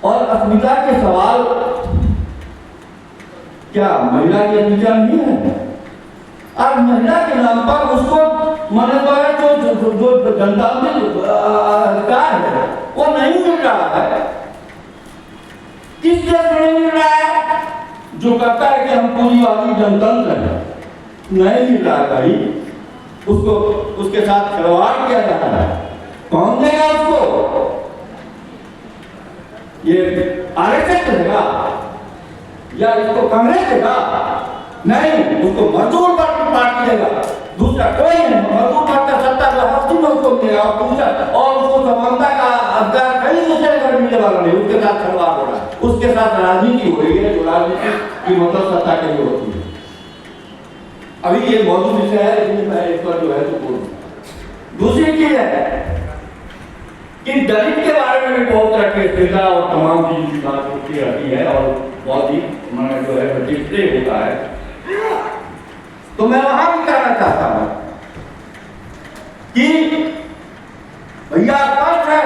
और अस्मिता के सवाल, क्या महिला की अस्मिता नहीं है? अब महिला के नाम पर उसको माने द्वारा जो जनता में अधिकार है वो नहीं मिल रहा है। किस देश में नहीं मिल रहा है? जो कहता है कि हम पूंजीवादी जनतंत्र है, नहीं मिल रहा भाई। उसको उसके साथ खिलवाड़ किया जाता है। कौन देगा उसको? ये आरएसएस देगा या इसको कांग्रेस देगा? नहीं, उसको मजदूर पार्टी देगा, दूसरा कोई नहीं। मजदूर पार्टी का सत्ता जो है उसमें उसको मिलेगा और उसको समानता का अधिकार कहीं दूसरे घर मिलने वाला नहीं। उसके साथ खिलवाड़ हो रहा है, उसके साथ राजनीति हो रही है, जो राजनीति की मतलब सत्ता के लिए होती है। अभी ये मौजूद विषय है, लेकिन मैं इस पर जो है तो बोलूँ। दूसरी चीज है कि दलित के बारे में भी बहुत तरह के स्थिरता और तमाम चीज की बात होती रहती है और बहुत ही मैंने जो है डिस्प्ले होता है। तो मैं वहां भी कहना चाहता हूं कि भैया स्पष्ट है,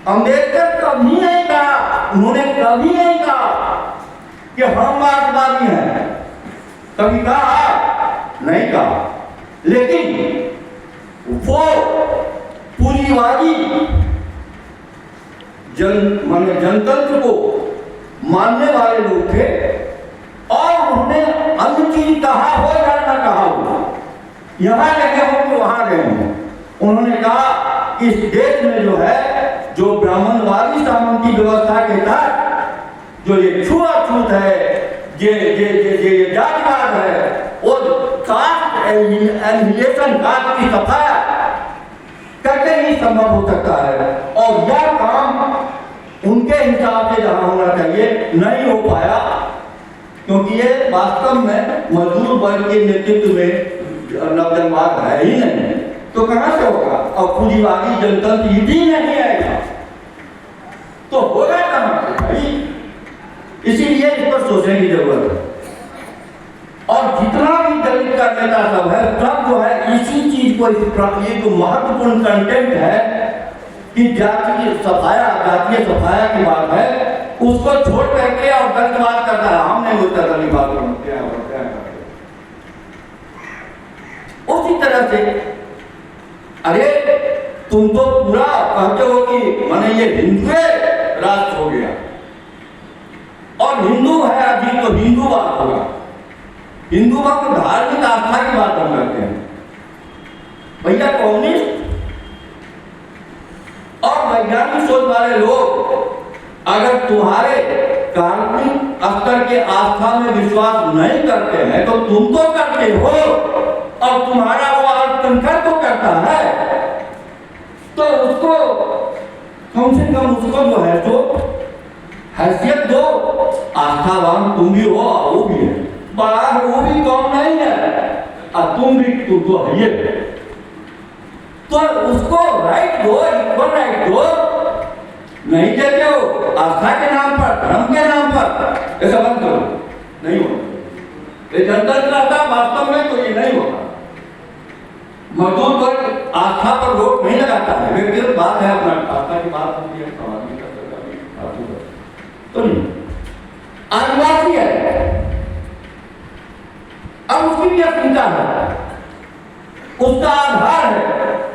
अम्बेडकर कभी नहीं कहा, उन्होंने कभी नहीं कहा कि हम मार्क्सवादी हैं। कभी कहा? नहीं कहा। लेकिन वो पूंजीवादी जनतंत्र को मानने वाले लोग थे और उन्होंने अन्य चीज कहा हो या ना कहा हो, यहां लगे हो तो वहां गए हो। उन्होंने कहा इस देश में जो है, जो ब्राह्मणवादी सामंती व्यवस्था के तहत जो ये छुआछूत है, ये जातिवाद है और कास्ट एनिहिलेशन, कास्ट की सफाया करके ही संभव हो सकता है। और यह काम उनके हिसाब से जहां होना चाहिए नहीं हो पाया, क्योंकि ये वास्तव में मजदूर वर्ग के नेतृत्व में नवजनवाद है ही नहीं, तो कहां से होगा? और पूंजीवादी जनतंत्र ही नहीं आएगा तो होगा कहां से भाई? इसीलिए इस पर सोचने की जरूरत है। और जितना भी दलित का नेता सब है, सब जो है इसी चीज को, ये जो महत्वपूर्ण कंटेंट है कि जातीय सफाया की बात है, उसको छोड़ करके और दलितवाद करता है। हम नहीं बोलता दलितवाद उसी तरह से। अरे तुम तो पूरा कहते हो कि माने ये हिंदू राष्ट्र हो गया और हिंदू है अभी तो हिंदूवाद होगा। हिंदूवाद तो धार्मिक आस्था की बात हम करते हैं भैया। कम्युनिस्ट और वैज्ञानिक सोच वाले लोग अगर तुम्हारे काल्पनिक स्तर के आस्था में विश्वास नहीं करते हैं तो तुम तो करते हो और तुम्हारा वो अल्पसंख्यक तो करता है, तो उसको कम से कम उसको जो है तो हैसियत दो। आस्थावान तुम भी हो, वो भी है, बड़ा है वो भी कौन नहीं है, और तुम तो है, तो उसको राइट दो, इक्वल राइट दो। नहीं देते हो आस्था के नाम पर, धर्म के नाम पर, ऐसा बंद करो। नहीं होगा ये जनतंत्र वास्तव में, तो ये नहीं होगा। मजदूर वर्ग आस्था पर वोट नहीं लगाता है, व्यक्तिगत बात है, अपना आस्था की बात होती है, तो नहीं आदिवासी है। अब उसकी भी चिंता है, उसका आधार है।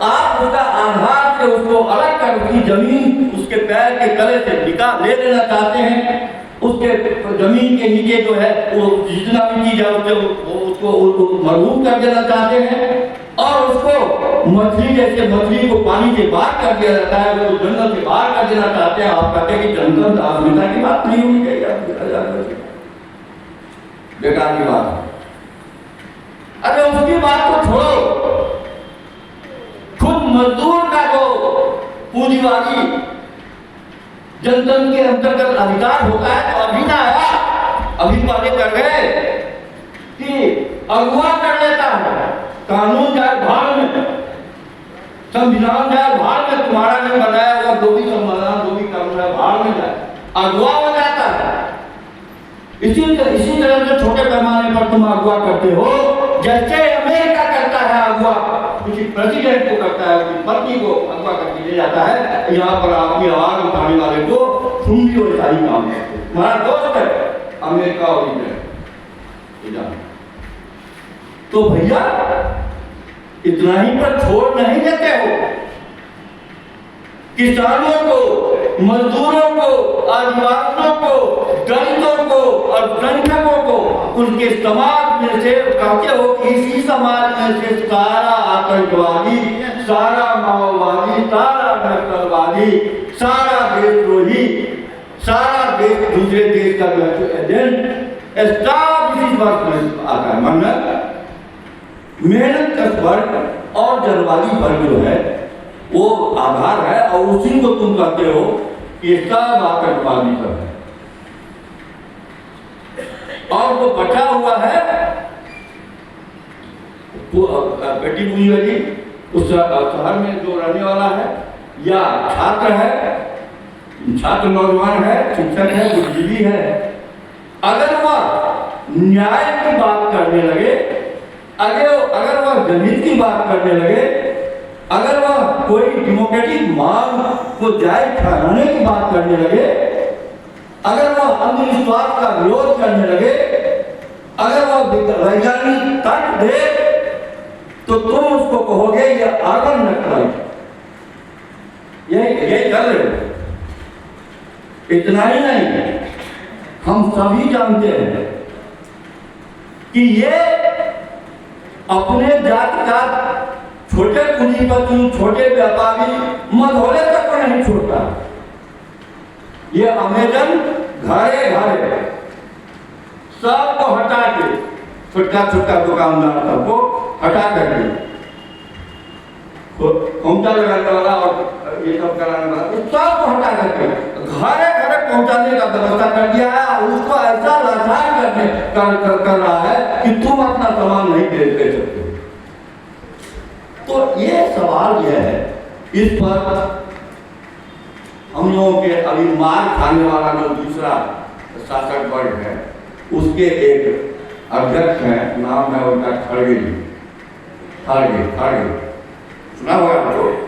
आप उसका आधार से उसको अलग कर उसकी जमीन उसके पैर के तले से निकाल ले लेना चाहते हैं। उसके जमीन के नीचे जो है वो जितना भी चीज है उसको मरहूम कर देना चाहते हैं और उसको मछली जैसे मछली को पानी से बाहर कर दिया जाता है, उसको जंगल से बाहर कर देना चाहते हैं। आप कहते हैं कि जनतंत्र अस्मिता की बात नहीं होनी चाहिए, बेकार की बात है। अरे उसकी बात को छोड़ो, खुद मजदूर का जो पूंजीवादी जनतंत्र के अंतर्गत अधिकार होता है तो अभी ना आया, अभी पहले कर गए कि अगुआ कर लेता है। कानून जाए भाग में, संविधान जाए भाग में, तुम्हारा ने बनाया हुआ जो भी संविधान जो भी कानून है भाग में जाए, अगुआ हो जाता है। इसी तरह से छोटे पैमाने पर तुम अगुआ करते हो, जैसे अमेरिका करता है अगुआ, किसी प्रेसिडेंट को करता है, उसकी पत्नी को अगुआ करके ले जाता है। यहाँ पर अपनी आवाज उठाने वाले को तुम भी वैसा ही काम करते हो। तुम्हारा दोस्त है अमेरिका और इधर, तो भैया इतना ही पर छोड़ नहीं देते हो। किसानों को, मजदूरों को, आदिवासियों को, दलितों को और संख्यकों को उनके समाज में से कहते हो कि इसी समाज में से सारा आतंकवादी, सारा माओवादी, सारा नक्सलवादी, सारा देशद्रोही, सारा देश दूसरे देश का जो एजेंट सब इसी वर्ग में आता है। मतलब मेहनत कश वर्ग और जनवादी वर्ग जो है वो आधार है, और उसी को तुम कहते हो कि सब आतंकवादी सब है। और वो बचा हुआ है वो बेटी बुनिया जी उस शहर में जो रहने वाला है या छात्र है, छात्र नौजवान है, शिक्षक है, बुद्धिजीवी है, अगर वह न्याय की बात करने लगे, अगर वह गणित की बात करने लगे, अगर वह कोई डेमोक्रेटिक मांग को जायज ठहराने की बात करने लगे, अगर वह अंधविश्वास का विरोध करने लगे, अगर वह वैज्ञानिक तर्क दे, तो तुम उसको कहोगे यह अर्बन नक्सलाइट। यही कर रहे हो। इतना ही नहीं, हम सभी जानते हैं कि ये अपने जात का छोटे पूंजीपति, छोटे व्यापारी, मझोले तक को नहीं छोड़ता। ये अमेजन घरे घरे सबको हटा के, छोटा छोटा दुकानदार सबको हटा करके, काउंटर लगाने वाला और ये सब कराने वाला सबको हटा करके घरे घरे पहुंचाने का व्यवस्था कर दिया है। और उसको ऐसा लाचार कर रहा है कि तुम अपना सामान नहीं दे सकते। तो ये सवाल यह है, इस पर हम लोगों के अभी मार खाने वाला जो दूसरा शासक वर्ग है उसके एक अध्यक्ष हैं, नाम है उनका खड़गे जी, खड़गे सुना होगा आपको।